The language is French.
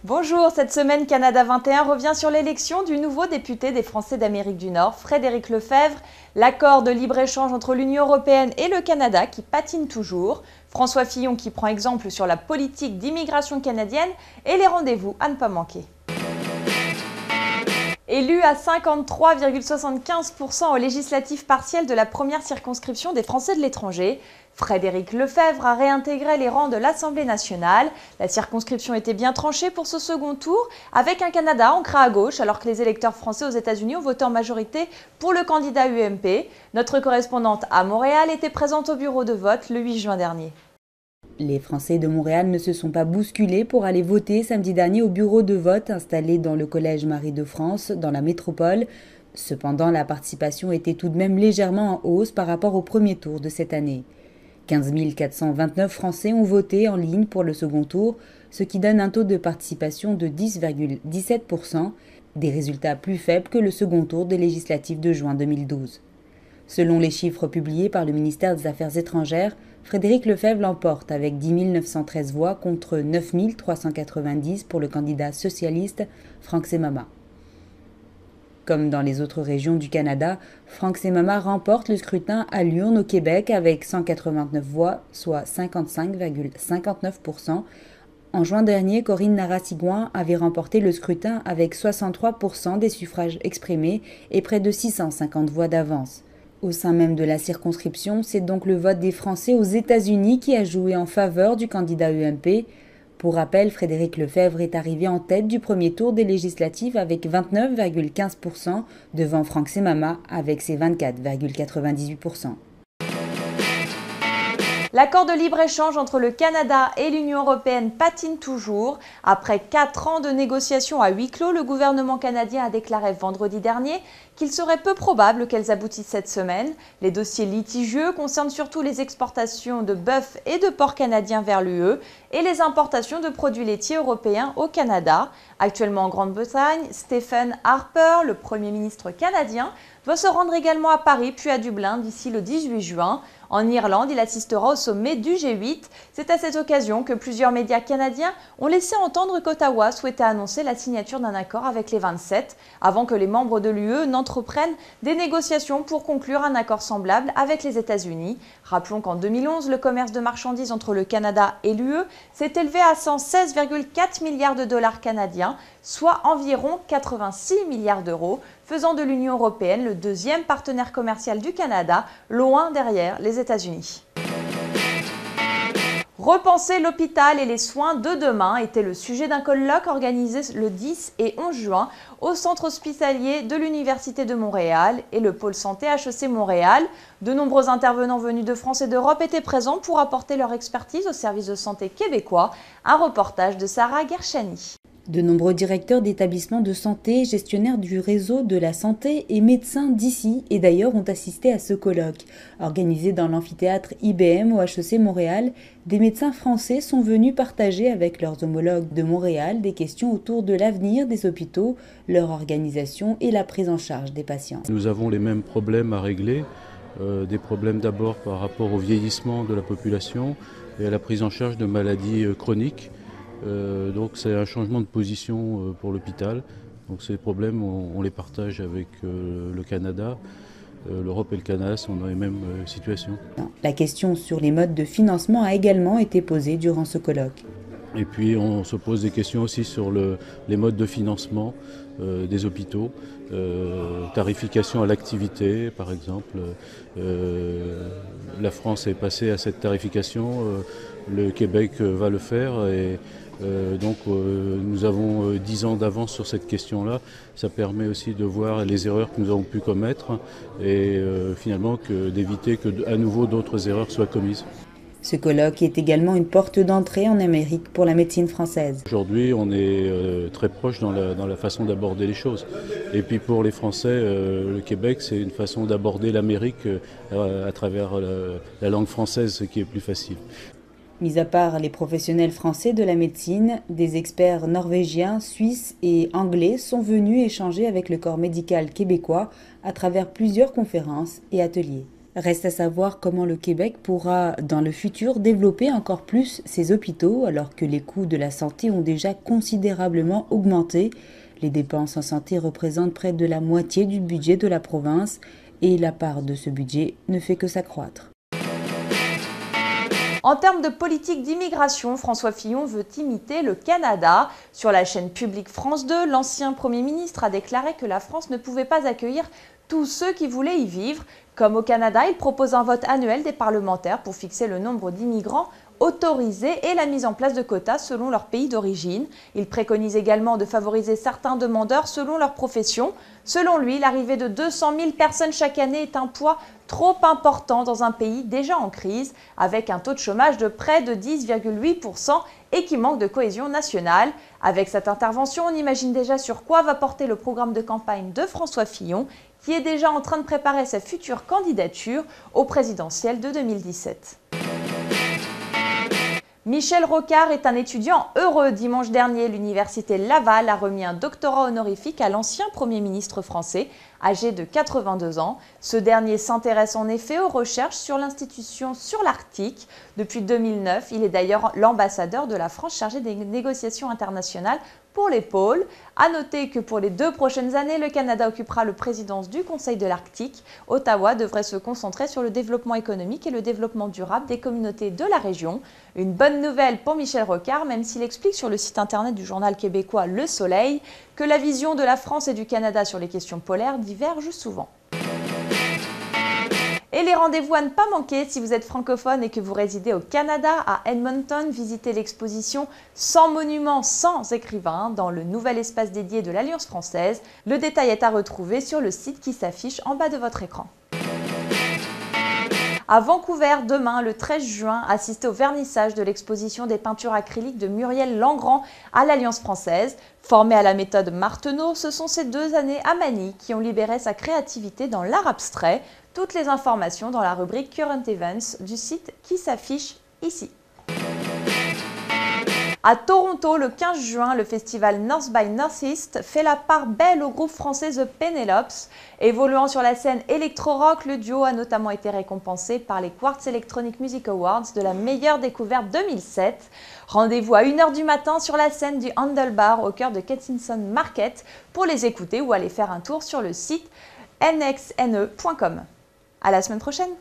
Bonjour, cette semaine Canada 21 revient sur l'élection du nouveau député des Français d'Amérique du Nord, Frédéric Lefebvre, l'accord de libre-échange entre l'Union européenne et le Canada qui patine toujours, François Fillon qui prend exemple sur la politique d'immigration canadienne et les rendez-vous à ne pas manquer. Élu à 53,75% aux législatives partielles de la première circonscription des Français de l'étranger, Frédéric Lefebvre a réintégré les rangs de l'Assemblée nationale. La circonscription était bien tranchée pour ce second tour, avec un Canada ancré à gauche, alors que les électeurs français aux États-Unis ont voté en majorité pour le candidat UMP. Notre correspondante à Montréal était présente au bureau de vote le 8 juin dernier. Les Français de Montréal ne se sont pas bousculés pour aller voter samedi dernier au bureau de vote installé dans le Collège Marie-de-France, dans la métropole. Cependant, la participation était tout de même légèrement en hausse par rapport au premier tour de cette année. 15 429 Français ont voté en ligne pour le second tour, ce qui donne un taux de participation de 10,17%, des résultats plus faibles que le second tour des législatives de juin 2012. Selon les chiffres publiés par le ministère des Affaires étrangères, Frédéric Lefebvre l'emporte avec 10 913 voix contre 9 390 pour le candidat socialiste Frank Semama. Comme dans les autres régions du Canada, Frank Semama remporte le scrutin à l'urne au Québec avec 189 voix, soit 55,59%. En juin dernier, Corinne Narassiguin avait remporté le scrutin avec 63% des suffrages exprimés et près de 650 voix d'avance. Au sein même de la circonscription, c'est donc le vote des Français aux États-Unis qui a joué en faveur du candidat UMP. Pour rappel, Frédéric Lefebvre est arrivé en tête du premier tour des législatives avec 29,15% devant Frank Semama avec ses 24,98%. L'accord de libre-échange entre le Canada et l'Union européenne patine toujours. Après 4 ans de négociations à huis clos, le gouvernement canadien a déclaré vendredi dernier qu'il serait peu probable qu'elles aboutissent cette semaine. Les dossiers litigieux concernent surtout les exportations de bœuf et de porc canadiens vers l'UE et les importations de produits laitiers européens au Canada. Actuellement en Grande-Bretagne, Stephen Harper, le Premier ministre canadien, doit se rendre également à Paris puis à Dublin d'ici le 18 juin. En Irlande, il assistera au sommet du G8. C'est à cette occasion que plusieurs médias canadiens ont laissé entendre qu'Ottawa souhaitait annoncer la signature d'un accord avec les 27 avant que les membres de l'UE n'entreprennent des négociations pour conclure un accord semblable avec les États-Unis. Rappelons qu'en 2011, le commerce de marchandises entre le Canada et l'UE s'est élevé à 116,4 milliards de dollars canadiens, soit environ 86 milliards d'euros, faisant de l'Union européenne le deuxième partenaire commercial du Canada, loin derrière les États-Unis. Repenser l'hôpital et les soins de demain était le sujet d'un colloque organisé le 10 et 11 juin au centre hospitalier de l'Université de Montréal et le pôle santé HEC Montréal. De nombreux intervenants venus de France et d'Europe étaient présents pour apporter leur expertise au service de santé québécois. Un reportage de Sarah Gershani. De nombreux directeurs d'établissements de santé, gestionnaires du réseau de la santé et médecins d'ici et d'ailleurs ont assisté à ce colloque. Organisé dans l'amphithéâtre IBM au HEC Montréal, des médecins français sont venus partager avec leurs homologues de Montréal des questions autour de l'avenir des hôpitaux, leur organisation et la prise en charge des patients. Nous avons les mêmes problèmes à régler, des problèmes d'abord par rapport au vieillissement de la population et à la prise en charge de maladies chroniques. Donc c'est un changement de position pour l'hôpital. Donc ces problèmes, on les partage avec le Canada. L'Europe et le Canada sont dans les mêmes situations. La question sur les modes de financement a également été posée durant ce colloque. Et puis on se pose des questions aussi sur les modes de financement des hôpitaux, tarification à l'activité par exemple. La France est passée à cette tarification, le Québec va le faire et donc nous avons 10 ans d'avance sur cette question-là. Ça permet aussi de voir les erreurs que nous avons pu commettre et finalement d'éviter que à nouveau d'autres erreurs soient commises. Ce colloque est également une porte d'entrée en Amérique pour la médecine française. Aujourd'hui, on est très proche dans la façon d'aborder les choses. Et puis pour les Français, le Québec, c'est une façon d'aborder l'Amérique à travers la langue française, ce qui est plus facile. Mis à part les professionnels français de la médecine, des experts norvégiens, suisses et anglais sont venus échanger avec le corps médical québécois à travers plusieurs conférences et ateliers. Reste à savoir comment le Québec pourra, dans le futur, développer encore plus ses hôpitaux alors que les coûts de la santé ont déjà considérablement augmenté. Les dépenses en santé représentent près de la moitié du budget de la province et la part de ce budget ne fait que s'accroître. En termes de politique d'immigration, François Fillon veut imiter le Canada. Sur la chaîne publique France 2, l'ancien Premier ministre a déclaré que la France ne pouvait pas accueillir tous ceux qui voulaient y vivre. Comme au Canada, il propose un vote annuel des parlementaires pour fixer le nombre d'immigrants autorisés et la mise en place de quotas selon leur pays d'origine. Il préconise également de favoriser certains demandeurs selon leur profession. Selon lui, l'arrivée de 200 000 personnes chaque année est un poids trop important dans un pays déjà en crise, avec un taux de chômage de près de 10,8% et qui manque de cohésion nationale. Avec cette intervention, on imagine déjà sur quoi va porter le programme de campagne de François Fillon, qui est déjà en train de préparer sa future candidature au présidentiel de 2017. Michel Rocard est un étudiant heureux. Dimanche dernier, l'université Laval a remis un doctorat honorifique à l'ancien Premier ministre français, âgé de 82 ans. Ce dernier s'intéresse en effet aux recherches sur l'institution sur l'Arctique. Depuis 2009, il est d'ailleurs l'ambassadeur de la France chargé des négociations internationales pour les pôles. À noter que pour les 2 prochaines années, le Canada occupera la présidence du Conseil de l'Arctique. Ottawa devrait se concentrer sur le développement économique et le développement durable des communautés de la région. Une bonne nouvelle pour Michel Rocard, même s'il explique sur le site internet du journal québécois Le Soleil que la vision de la France et du Canada sur les questions polaires diverge souvent. Et les rendez-vous à ne pas manquer si vous êtes francophone et que vous résidez au Canada, à Edmonton, visitez l'exposition 100 monuments, 100 écrivains dans le nouvel espace dédié de l'Alliance française. Le détail est à retrouver sur le site qui s'affiche en bas de votre écran. À Vancouver, demain, le 13 juin, assistez au vernissage de l'exposition des peintures acryliques de Muriel Langrand à l'Alliance française. Formé à la méthode Martenot, ce sont ces 2 années à Manille qui ont libéré sa créativité dans l'art abstrait. Toutes les informations dans la rubrique Current Events du site qui s'affiche ici. À Toronto, le 15 juin, le festival North by Northeast fait la part belle au groupe français The Penelopes. Évoluant sur la scène électro-rock, le duo a notamment été récompensé par les Quartz Electronic Music Awards de la meilleure découverte 2007. Rendez-vous à 1h du matin sur la scène du Handlebar au cœur de Kensington Market pour les écouter ou aller faire un tour sur le site nxne.com. À la semaine prochaine!